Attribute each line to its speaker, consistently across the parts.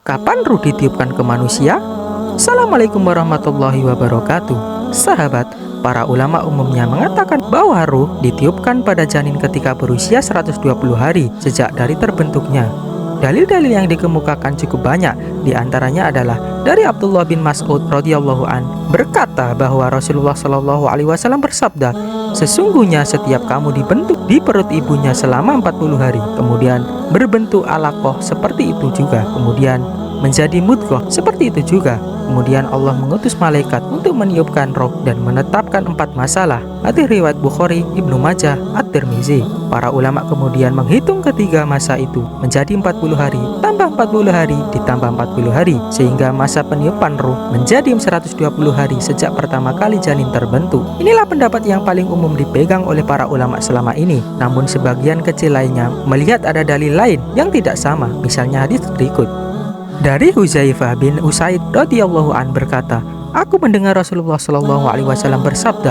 Speaker 1: Kapan ruh ditiupkan ke manusia? Assalamualaikum warahmatullahi wabarakatuh. Sahabat, para ulama umumnya mengatakan bahwa ruh ditiupkan pada janin ketika berusia 120 hari sejak dari terbentuknya. Dalil-dalil yang dikemukakan cukup banyak, diantaranya adalah dari Abdullah bin Mas'ud radhiyallahu an berkata bahwa Rasulullah Shallallahu alaihi wasallam bersabda, "Sesungguhnya setiap kamu dibentuk di perut ibunya selama 40 hari, kemudian berbentuk alaqah seperti itu juga, kemudian menjadi mudghah seperti itu juga. Kemudian Allah mengutus malaikat untuk meniupkan roh dan menetapkan 4 masalah." Hadis riwayat Bukhari, Ibnu Majah, At-Tirmizi. Para ulama kemudian menghitung ketiga masa itu menjadi 40 hari tambah 40 hari ditambah 40 hari, sehingga masa peniupan ruh menjadi 120 hari sejak pertama kali janin terbentuk. Inilah pendapat yang paling umum dipegang oleh para ulama selama ini. Namun sebagian kecil lainnya melihat ada dalil lain yang tidak sama. Misalnya hadis berikut. Dari Huzaifah bin Usaid radhiyallahu an berkata, "Aku mendengar Rasulullah Shallallahu alaihi wasallam bersabda,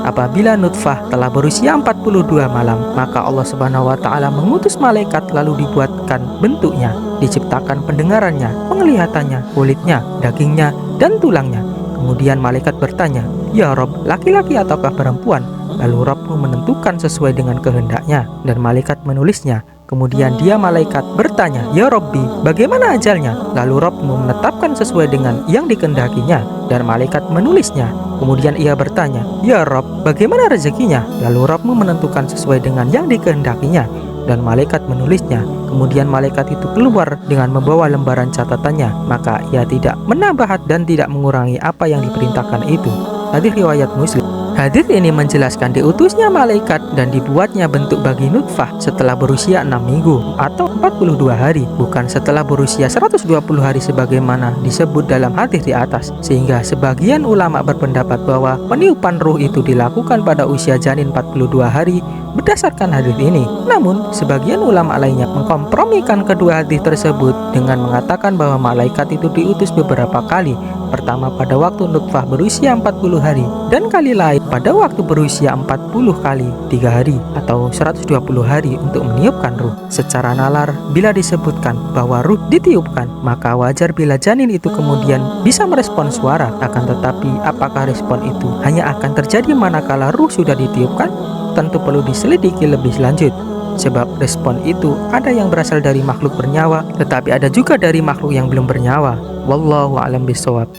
Speaker 1: apabila nutfah telah berusia 42 malam, maka Allah Subhanahu wa taala mengutus malaikat lalu dibuatkan bentuknya, diciptakan pendengarannya, penglihatannya, kulitnya, dagingnya, dan tulangnya. Kemudian malaikat bertanya, 'Ya Rob, laki-laki ataukah perempuan?' Lalu Rabbmu menentukan sesuai dengan kehendaknya, dan malaikat menulisnya. Kemudian dia malaikat bertanya, 'Ya Robbi, bagaimana ajalnya?' Lalu Rabbmu menetapkan sesuai dengan yang dikehendakinya, dan malaikat menulisnya. Kemudian ia bertanya, 'Ya Rob, bagaimana rezekinya?' Lalu Rabbmu menentukan sesuai dengan yang dikehendakinya, dan malaikat menulisnya. Kemudian malaikat itu keluar dengan membawa lembaran catatannya, maka ia tidak menambah dan tidak mengurangi apa yang diperintahkan itu." Hadis riwayat Muslim. Hadis ini menjelaskan diutusnya malaikat dan dibuatnya bentuk bagi nutfah setelah berusia 6 minggu atau 42 hari, bukan setelah berusia 120 hari sebagaimana disebut dalam hadis di atas. Sehingga sebagian ulama berpendapat bahwa peniupan ruh itu dilakukan pada usia janin 42 hari berdasarkan hadis ini. Namun, sebagian ulama lainnya mengkompromikan kedua hadis tersebut dengan mengatakan bahwa malaikat itu diutus beberapa kali. Pertama pada waktu nutfah berusia 40 hari, dan kali lain pada waktu berusia 40 kali 3 hari atau 120 hari untuk meniupkan ruh. Secara nalar, bila disebutkan bahwa ruh ditiupkan, maka wajar bila janin itu kemudian bisa merespon suara. Akan tetapi, apakah respon itu hanya akan terjadi manakala ruh sudah ditiupkan? Tentu perlu diselidiki lebih lanjut. Sebab respon itu ada yang berasal dari makhluk bernyawa, tetapi ada juga dari makhluk yang belum bernyawa. Wallahu a'lam bishawab.